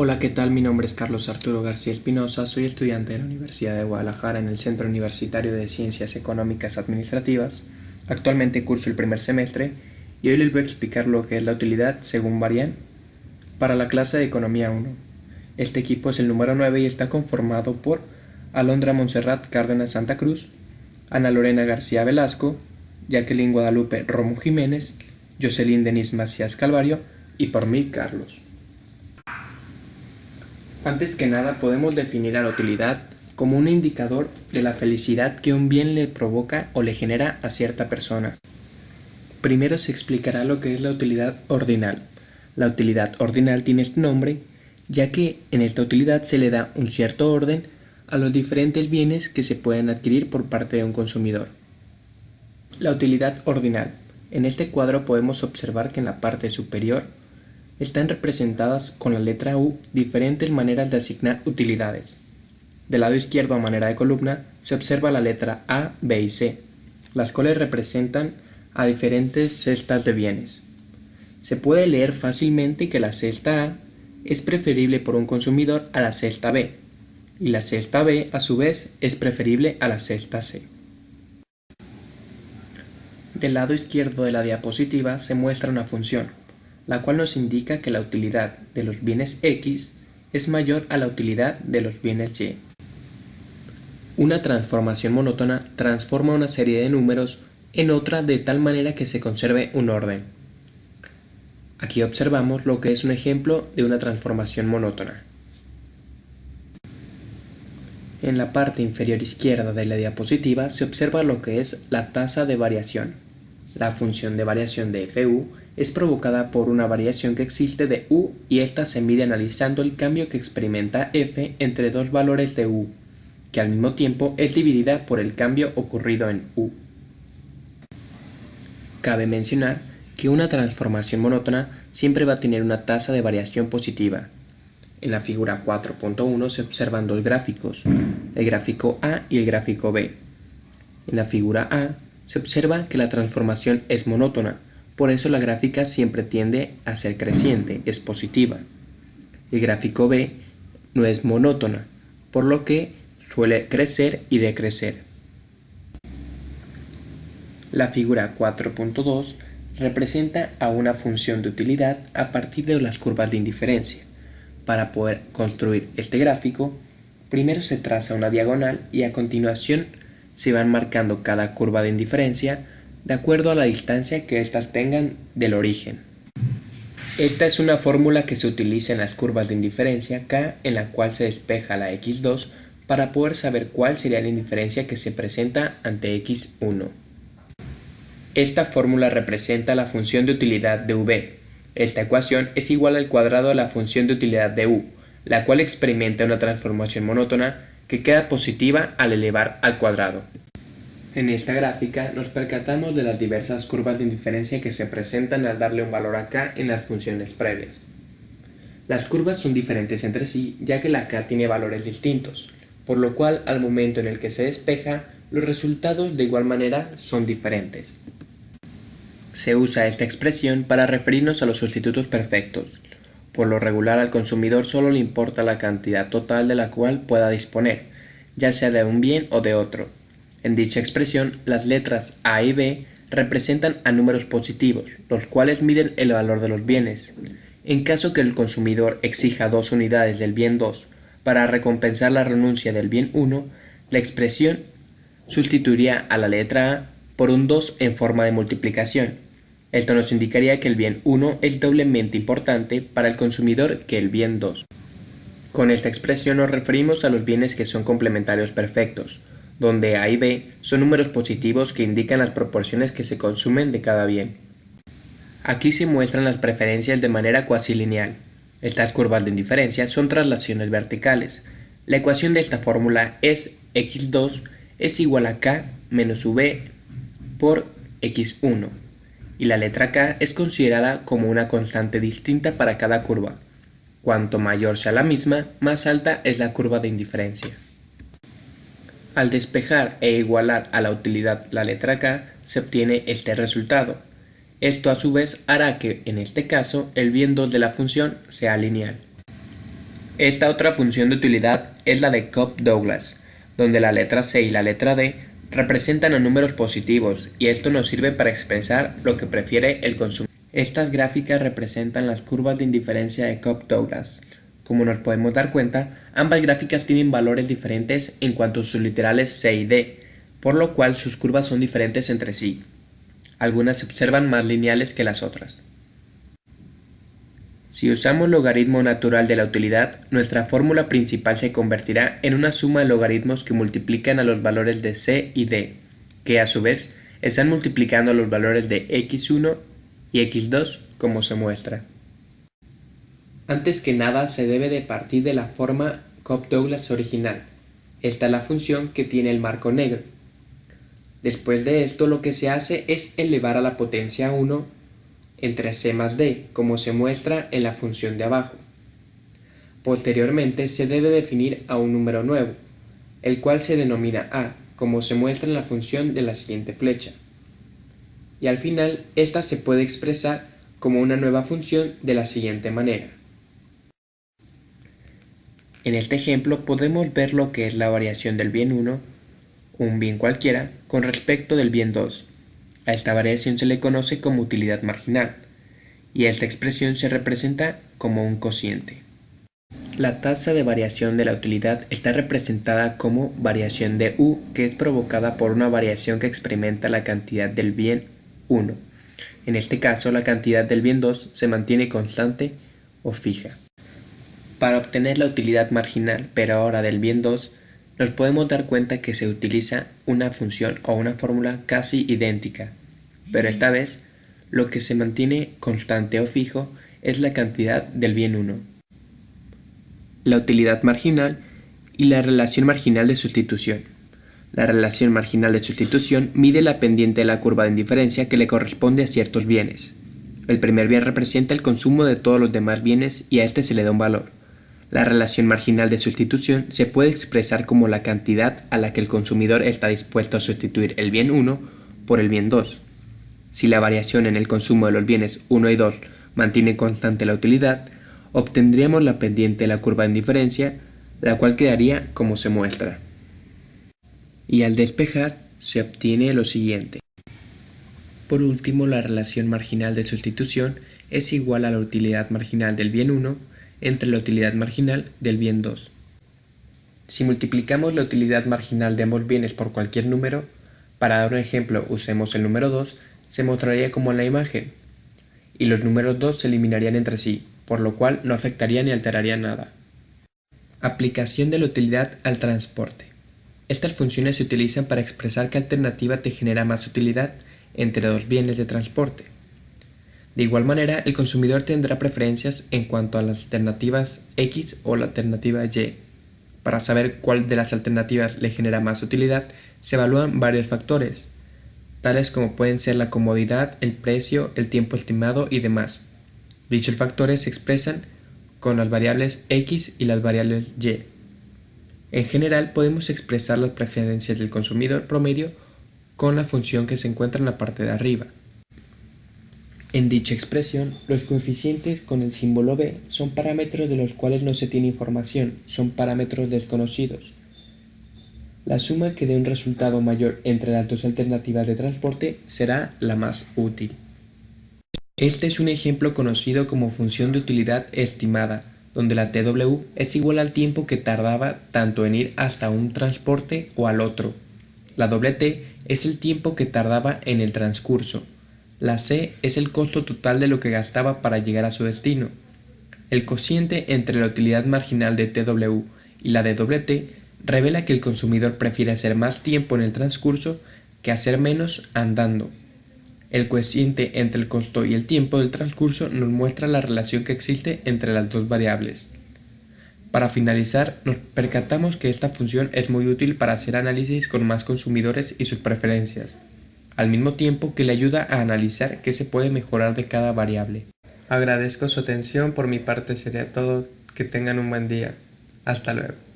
Hola, ¿qué tal? Mi nombre es Carlos Arturo García Espinosa, soy estudiante de la Universidad de Guadalajara en el Centro Universitario de Ciencias Económicas Administrativas. Actualmente curso el primer semestre y hoy les voy a explicar lo que es la utilidad según Varian para la clase de Economía 1. Este equipo es el número 9 y está conformado por Alondra Montserrat Cárdenas Santa Cruz, Ana Lorena García Velasco, Jacqueline Guadalupe Romo Jiménez, Jocelyn Denise Macías Calvario y por mí, Carlos. Antes que nada, podemos definir a la utilidad como un indicador de la felicidad que un bien le provoca o le genera a cierta persona. Primero se explicará lo que es la utilidad ordinal. La utilidad ordinal tiene este nombre ya que en esta utilidad se le da un cierto orden a los diferentes bienes que se pueden adquirir por parte de un consumidor. La utilidad ordinal. En este cuadro podemos observar que en la parte superior están representadas con la letra U diferentes maneras de asignar utilidades. Del lado izquierdo a manera de columna se observa la letra A, B y C, las cuales representan a diferentes cestas de bienes. Se puede leer fácilmente que la cesta A es preferible por un consumidor a la cesta B, y la cesta B a su vez es preferible a la cesta C. Del lado izquierdo de la diapositiva se muestra una función, la cual nos indica que la utilidad de los bienes X es mayor a la utilidad de los bienes Y. Una transformación monótona transforma una serie de números en otra de tal manera que se conserve un orden. Aquí observamos lo que es un ejemplo de una transformación monótona. En la parte inferior izquierda de la diapositiva se observa lo que es la tasa de variación. La función de variación de FU es provocada por una variación que existe de U y esta se mide analizando el cambio que experimenta F entre dos valores de U, que al mismo tiempo es dividida por el cambio ocurrido en U. Cabe mencionar que una transformación monótona siempre va a tener una tasa de variación positiva. En la figura 4.1 se observan dos gráficos, el gráfico A y el gráfico B. En la figura A se observa que la transformación es monótona, por eso la gráfica siempre tiende a ser creciente, es positiva. El gráfico B no es monótona, por lo que suele crecer y decrecer. La figura 4.2 representa a una función de utilidad a partir de las curvas de indiferencia. Para poder construir este gráfico, primero se traza una diagonal y a continuación se van marcando cada curva de indiferencia de acuerdo a la distancia que éstas tengan del origen. Esta es una fórmula que se utiliza en las curvas de indiferencia K, en la cual se despeja la x2 para poder saber cuál sería la indiferencia que se presenta ante x1. Esta fórmula representa la función de utilidad de V. Esta ecuación es igual al cuadrado de la función de utilidad de U, la cual experimenta una transformación monótona que queda positiva al elevar al cuadrado. En esta gráfica nos percatamos de las diversas curvas de indiferencia que se presentan al darle un valor a K en las funciones previas. Las curvas son diferentes entre sí ya que la K tiene valores distintos, por lo cual al momento en el que se despeja, los resultados de igual manera son diferentes. Se usa esta expresión para referirnos a los sustitutos perfectos. Por lo regular al consumidor solo le importa la cantidad total de la cual pueda disponer, ya sea de un bien o de otro. En dicha expresión, las letras A y B representan a números positivos, los cuales miden el valor de los bienes. En caso que el consumidor exija 2 unidades del bien 2 para recompensar la renuncia del bien 1, la expresión sustituiría a la letra A por un 2 en forma de multiplicación. Esto nos indicaría que el bien 1 es doblemente importante para el consumidor que el bien 2. Con esta expresión nos referimos a los bienes que son complementarios perfectos, donde A y B son números positivos que indican las proporciones que se consumen de cada bien. Aquí se muestran las preferencias de manera cuasi lineal. Estas curvas de indiferencia son traslaciones verticales. La ecuación de esta fórmula es x2 es igual a k menos v por x1, y la letra k es considerada como una constante distinta para cada curva. Cuanto mayor sea la misma, más alta es la curva de indiferencia. Al despejar e igualar a la utilidad la letra k, se obtiene este resultado. Esto a su vez hará que, en este caso, el bien 2 de la función sea lineal. Esta otra función de utilidad es la de Cobb-Douglas, donde la letra C y la letra D representan a números positivos y esto nos sirve para expresar lo que prefiere el consumidor. Estas gráficas representan las curvas de indiferencia de Cobb-Douglas. Como nos podemos dar cuenta, ambas gráficas tienen valores diferentes en cuanto a sus literales C y D, por lo cual sus curvas son diferentes entre sí. Algunas se observan más lineales que las otras. Si usamos logaritmo natural de la utilidad, nuestra fórmula principal se convertirá en una suma de logaritmos que multiplican a los valores de C y D, que a su vez están multiplicando a los valores de x1 y x2 como se muestra. Antes que nada se debe de partir de la forma Cobb-Douglas original. Esta es la función que tiene el marco negro. Después de esto lo que se hace es elevar a la potencia 1 entre c más d, como se muestra en la función de abajo. Posteriormente se debe definir a un número nuevo, el cual se denomina a, como se muestra en la función de la siguiente flecha. Y al final esta se puede expresar como una nueva función de la siguiente manera. En este ejemplo podemos ver lo que es la variación del bien 1, un bien cualquiera, con respecto del bien 2. A esta variación se le conoce como utilidad marginal, y esta expresión se representa como un cociente. La tasa de variación de la utilidad está representada como variación de U, que es provocada por una variación que experimenta la cantidad del bien 1. En este caso, la cantidad del bien 2 se mantiene constante o fija. Para obtener la utilidad marginal, pero ahora del bien 2, nos podemos dar cuenta que se utiliza una función o una fórmula casi idéntica, pero esta vez lo que se mantiene constante o fijo es la cantidad del bien 1. La utilidad marginal y la relación marginal de sustitución. La relación marginal de sustitución mide la pendiente de la curva de indiferencia que le corresponde a ciertos bienes. El primer bien representa el consumo de todos los demás bienes y a este se le da un valor. La relación marginal de sustitución se puede expresar como la cantidad a la que el consumidor está dispuesto a sustituir el bien 1 por el bien 2. Si la variación en el consumo de los bienes 1 y 2 mantiene constante la utilidad, obtendríamos la pendiente de la curva de indiferencia, la cual quedaría como se muestra. Y al despejar se obtiene lo siguiente. Por último, la relación marginal de sustitución es igual a la utilidad marginal del bien 1 entre la utilidad marginal del bien 2. Si multiplicamos la utilidad marginal de ambos bienes por cualquier número, para dar un ejemplo usemos el número 2, se mostraría como en la imagen, y los números 2 se eliminarían entre sí, por lo cual no afectaría ni alteraría nada. Aplicación de la utilidad al transporte. Estas funciones se utilizan para expresar qué alternativa te genera más utilidad entre dos bienes de transporte. De igual manera, el consumidor tendrá preferencias en cuanto a las alternativas X o la alternativa Y. Para saber cuál de las alternativas le genera más utilidad, se evalúan varios factores, tales como pueden ser la comodidad, el precio, el tiempo estimado y demás. Dichos factores se expresan con las variables X y las variables Y. En general, podemos expresar las preferencias del consumidor promedio con la función que se encuentra en la parte de arriba. En dicha expresión, los coeficientes con el símbolo B son parámetros de los cuales no se tiene información, son parámetros desconocidos. La suma que dé un resultado mayor entre las dos alternativas de transporte será la más útil. Este es un ejemplo conocido como función de utilidad estimada, donde la TW es igual al tiempo que tardaba tanto en ir hasta un transporte o al otro. La T es el tiempo que tardaba en el transcurso. La C es el costo total de lo que gastaba para llegar a su destino. El cociente entre la utilidad marginal de TW y la de T revela que el consumidor prefiere hacer más tiempo en el transcurso que hacer menos andando. El cociente entre el costo y el tiempo del transcurso nos muestra la relación que existe entre las dos variables. Para finalizar, nos percatamos que esta función es muy útil para hacer análisis con más consumidores y sus preferencias, al mismo tiempo que le ayuda a analizar qué se puede mejorar de cada variable. Agradezco su atención, por mi parte sería todo, que tengan un buen día. Hasta luego.